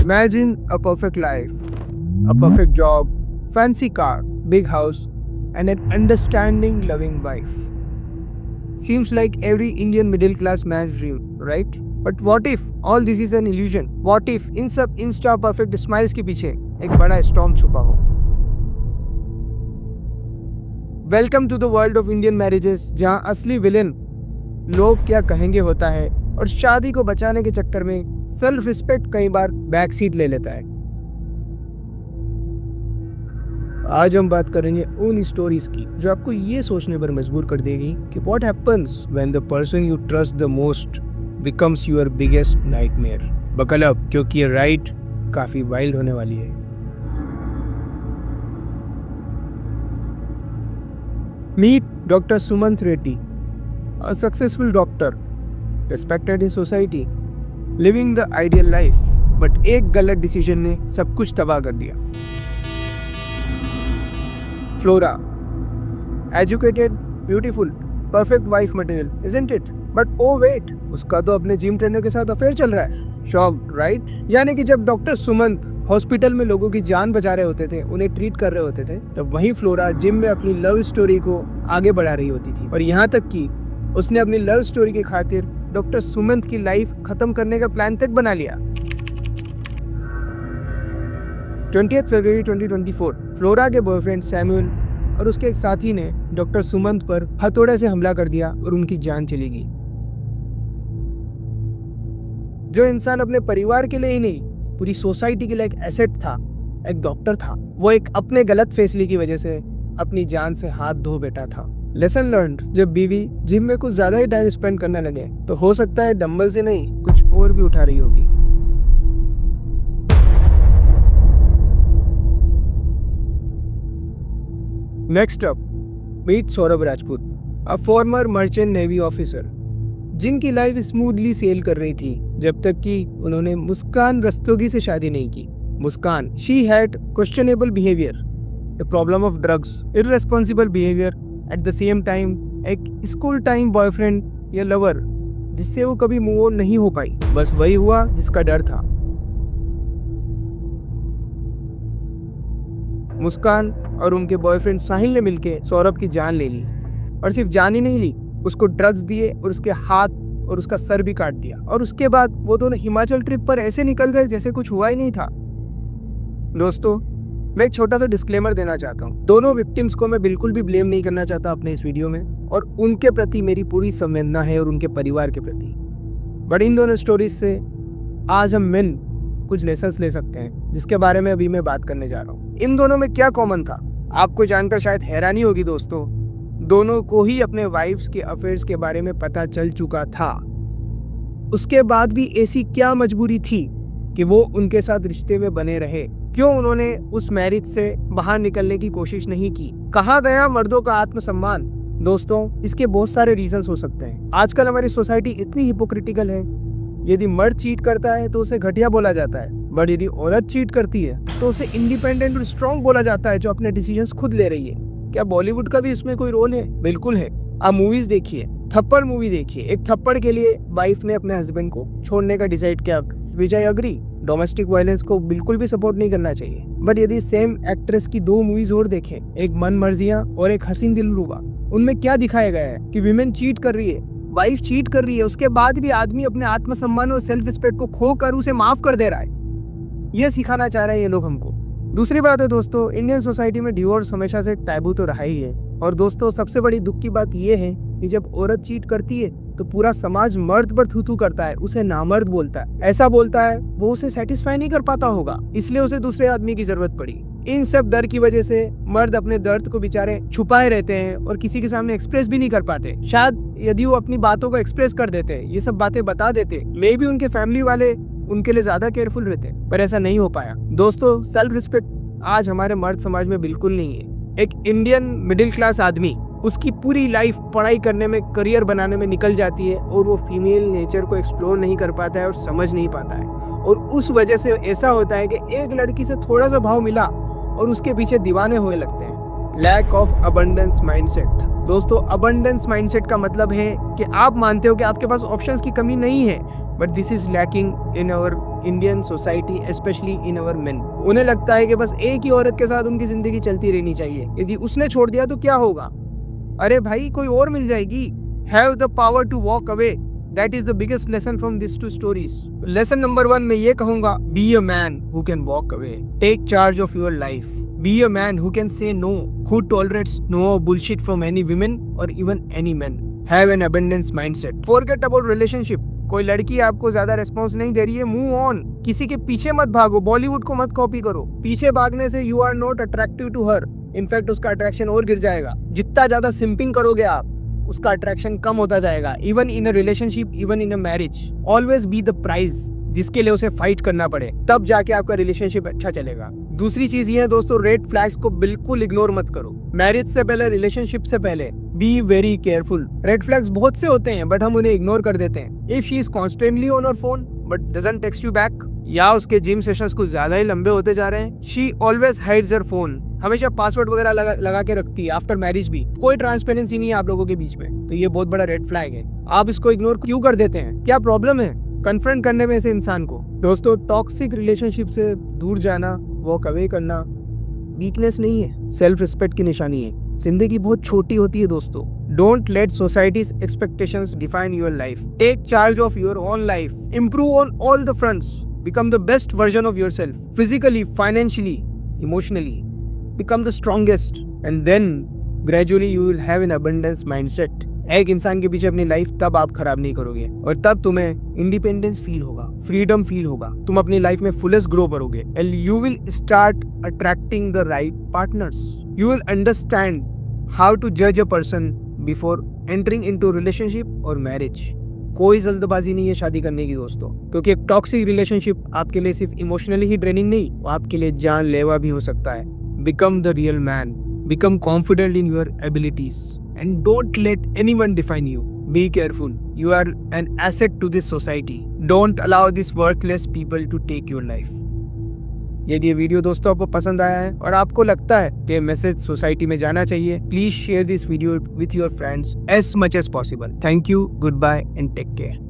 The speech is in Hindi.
Imagine a perfect life, a perfect job, fancy car, big house, and an understanding, loving wife. Seems like every Indian middle class man's dream, right? But what if all this is an illusion? What if इन सब इंस्टा परफेक्ट स्माइल्स के पीछे एक बड़ा स्टॉर्म छुपा हो? Welcome to the world of Indian marriages, जहां असली विलेन लोग क्या कहेंगे होता है और शादी को बचाने के चक्कर में सेल्फ रिस्पेक्ट कई बार बैक सीट ले लेता है। आज हम बात करेंगे उन स्टोरीज की जो आपको ये सोचने पर मजबूर कर देगी कि what happens when the person you trust the most becomes your biggest nightmare. Buckle up, क्योंकि ये राइड काफी वाइल्ड होने वाली है। Meet doctor Sumanth Reddy, a successful doctor, respected in society, living the ideal life, but एक गलत डिसीजन ने सब कुछ तबाह कर दिया। Flora, educated, beautiful, perfect wife material, isn't it? But oh wait, उसका तो अपने जिम ट्रेनर के साथ अफेयर चल रहा है। Shocked, right? यानी कि जब डॉक्टर सुमंत हॉस्पिटल में लोगों की जान बचा रहे होते थे, उन्हें ट्रीट कर रहे होते थे, तब वहीं फ्लोरा जिम में अपनी लव स्टोरी को आगे बढ़ा रही होती थी। और यहाँ तक कि उसने अपनी लव स्टोरी की खातिर डॉक्टर सुमंत की लाइफ खत्म करने का प्लान तक बना लिया। 20 फरवरी 2024 फ्लोरा के बॉयफ्रेंड सैमुअल और उसके एक साथी ने डॉक्टर सुमंत पर हथौड़े से हमला कर दिया और उनकी जान चली गई। जो इंसान अपने परिवार के लिए ही नहीं, पूरी सोसाइटी के लिए एक एसेट था, एक डॉक्टर था, वो एक अपने गलत फैसले की वजह से अपनी जान से हाथ धो बैठा था। लेसन लर्न्ड, जब बीवी जिम में कुछ ज्यादा ही टाइम स्पेंड करने लगे तो हो सकता है डंबल से नहीं कुछ और भी उठा रही होगी। Next up, meet Saurabh Rajput, a former merchant navy officer, जिनकी लाइफ स्मूथली सेल कर रही थी जब तक कि उन्होंने मुस्कान रस्तोगी से शादी नहीं की। Muskaan, she had questionable behaviour, the problem of drugs, irresponsible behaviour, at the same time एक स्कूल टाइम बॉयफ्रेंड या लवर जिससे वो कभी मूव ऑन नहीं हो पाई। बस वही हुआ जिसका डर था। मुस्कान और उनके बॉयफ्रेंड साहिल ने मिलकर सौरभ की जान ले ली, और सिर्फ जान ही नहीं ली, उसको ड्रग्स दिए और उसके हाथ और उसका सर भी काट दिया। और उसके बाद वो दोनों हिमाचल ट्रिप पर ऐसे निकल गए जैसे कुछ हुआ ही नहीं था। दोस्तों, मैं एक छोटा सा डिस्क्लेमर देना चाहता हूँ। दोनों विक्टिम्स को मैं बिल्कुल भी ब्लेम नहीं करना चाहता अपने इस वीडियो में, और उनके प्रति मेरी पूरी संवेदना है और उनके परिवार के प्रति। बट इन दोनों स्टोरीज से आज हम मेन कुछ लेसन्स ले सकते हैं, जिसके बारे में अभी मैं बात करने जा रहा हूँ। इन दोनों में क्या कॉमन था, आपको जानकर शायद हैरानी होगी दोस्तों। दोनों को ही अपने वाइफ्स के अफेयर्स के बारे में पता चल चुका था। उसके बाद भी ऐसी क्या मजबूरी थी कि वो उनके साथ रिश्ते में बने रहे? क्यों उन्होंने उस मैरिज से बाहर निकलने की कोशिश नहीं की? कहाँ गया मर्दों का आत्मसम्मान? दोस्तों, इसके बहुत सारे रीजंस हो सकते हैं। आजकल हमारी सोसाइटी इतनी हिपोक्रिटिकल है, यदि मर्द चीट करता है तो उसे घटिया बोला जाता है, बट यदि औरत चीट करती है तो उसे इंडिपेंडेंट और स्ट्रॉन्ग बोला जाता है, जो अपने डिसीजंस खुद ले रही है। क्या बॉलीवुड का भी इसमें कोई रोल है? बिल्कुल है। आप मूवीज देखिए, थप्पड़ मूवी देखिए। एक थप्पड़ के लिए वाइफ ने अपने हस्बैंड को छोड़ने का डिसाइड किया, विच आई अग्री। डोमेस्टिक वायलेंस को बिल्कुल भी सपोर्ट नहीं करना चाहिए। बट यदि सेम एक्ट्रेस की 2 मूवीज और देखें, एक मन मर्जियां और एक हसीन दिलरुबा, उनमें क्या दिखाया गया है कि विमेन चीट कर रही है, वाइफ चीट कर रही है, उसके बाद भी आदमी अपने आत्मसम्मान और सेल्फ रिस्पेक्ट को खोकर उसे माफ कर दे रहा है। यह सिखाना चाह रहे हैं ये लोग हमको। दूसरी बात है दोस्तों, इंडियन सोसाइटी में डिवोर्स हमेशा से टैबू तो रहा ही है। और दोस्तों, सबसे बड़ी दुख की बात यह है कि जब औरत चीट करती है तो पूरा समाज मर्द पर थू थू करता है, उसे नामर्द बोलता है। ऐसा बोलता है वो उसे सेटिस्फाई नहीं कर पाता होगा, इसलिए उसे दूसरे आदमी की जरूरत पड़ी। इन सब डर की वजह से मर्द अपने दर्द को बेचारे छुपाए रहते हैं और किसी के सामने एक्सप्रेस भी नहीं कर पाते। शायद यदि वो अपनी बातों को एक्सप्रेस कर देते, ये सब बातें बता देते, मे भी उनके फैमिली वाले उनके लिए ज्यादा केयरफुल रहते, पर ऐसा नहीं हो पाया। दोस्तों, सेल्फ रिस्पेक्ट आज हमारे मर्द समाज में बिल्कुल नहीं है। एक इंडियन मिडिल क्लास आदमी, उसकी पूरी लाइफ पढ़ाई करने में, करियर बनाने में निकल जाती है और वो फीमेल नेचर को एक्सप्लोर नहीं कर पाता है और समझ नहीं पाता है। और उस वजह से ऐसा होता है कि एक लड़की से थोड़ा सा भाव मिला और उसके पीछे दीवाने होने लगते हैं। Lack of abundance mindset. दोस्तों अबंडेंस माइंडसेट का मतलब है कि आप मानते हो कि आपके पास ऑप्शंस की कमी नहीं है, but this is lacking in our Indian society, specially in our main. उन्हें लगता है कि बस एक ही औरत के साथ उनकी जिंदगी चलती रहनी चाहिए, यदि उसने छोड़ दिया तो क्या होगा? अरे भाई कोई और मिल जाएगी। Have the power to walk away. That is the biggest lesson from this two stories. Lesson number 1 मैं ये कहूंगा, be a man who can walk away, take charge of your life. Be a man who can say no, who tolerates no bullshit from any women or even any men. Have an abundance mindset. Forget about relationship. कोई लड़की आपको ज्यादा रिस्पॉन्स नहीं दे रही है, मूव ऑन। किसी के पीछे मत भागो, बॉलीवुड को मत कॉपी करो। पीछे भागने से you are not attractive to her, in fact उसका अट्रैक्शन और गिर जाएगा। जितना ज्यादा सिंपिंग करोगे आप, उसका अट्रैक्शन कम होता जाएगा। Even in a relationship, even in a marriage, always be the prize जिसके लिए उसे फाइट करना पड़े, तब जाके आपका रिलेशनशिप अच्छा चलेगा। दूसरी चीज ये है दोस्तों, रेड फ्लैग्स को बिल्कुल इग्नोर मत करो। मैरिज से पहले, रिलेशनशिप से पहले be very careful. Red flags बहुत से होते हैं बट हम उन्हें इग्नोर कर देते हैं। If she is constantly on her phone but doesn't text you back, या उसके जिम सेशंस कुछ ज्यादा ही लंबे होते जा रहे हैं, she always hides her phone, हमेशा पासवर्ड वगैरह लगा के रखती है आफ्टर मैरिज भी, कोई ट्रांसपेरेंसी नहीं है आप लोगों के बीच में, तो ये बहुत बड़ा रेड फ्लैग है। आप इसको इग्नोर क्यों कर देते हैं? क्या प्रॉब्लम है कन्फ्रंट करने में ऐसे इंसान को? दोस्तों टॉक्सिक रिलेशनशिप से दूर जाना, वॉक अवे करना वीकनेस नहीं है, सेल्फ रिस्पेक्ट की निशानी है। जिंदगी बहुत छोटी होती है दोस्तों। Don't let societies expectations define your life. Take charge of your own life, improve on all the fronts, become the best version of yourself, physically, financially, emotionally, become the strongest, and then gradually you will have an abundance mindset. एक इंसान के पीछे अपनी लाइफ तब आप खराब नहीं करोगे, और तब तुम्हें इंडिपेंडेंस फील होगा, फ्रीडम फील होगा, तुम अपनी लाइफ में फुलेस्ट ग्रो करोगे, and you will start attracting the right partners. You will understand how to जज a person before entering into relationship और मैरिज। कोई जल्दबाजी नहीं है शादी करने की दोस्तों, क्योंकि एक टॉक्सिक रिलेशनशिप आपके लिए सिर्फ इमोशनली ही ड्रेनिंग नहीं, वो आपके लिए जानलेवा भी हो सकता है। Become the real man. Become confident in your abilities. And don't let anyone define you. Be careful. You are an asset to this society. Don't allow these worthless people to take your life. यदि ये वीडियो दोस्तों आपको पसंद आया है और आपको लगता है कि मैसेज सोसाइटी में जाना चाहिए, please share this video with your friends as much as possible. Thank you, goodbye and take care.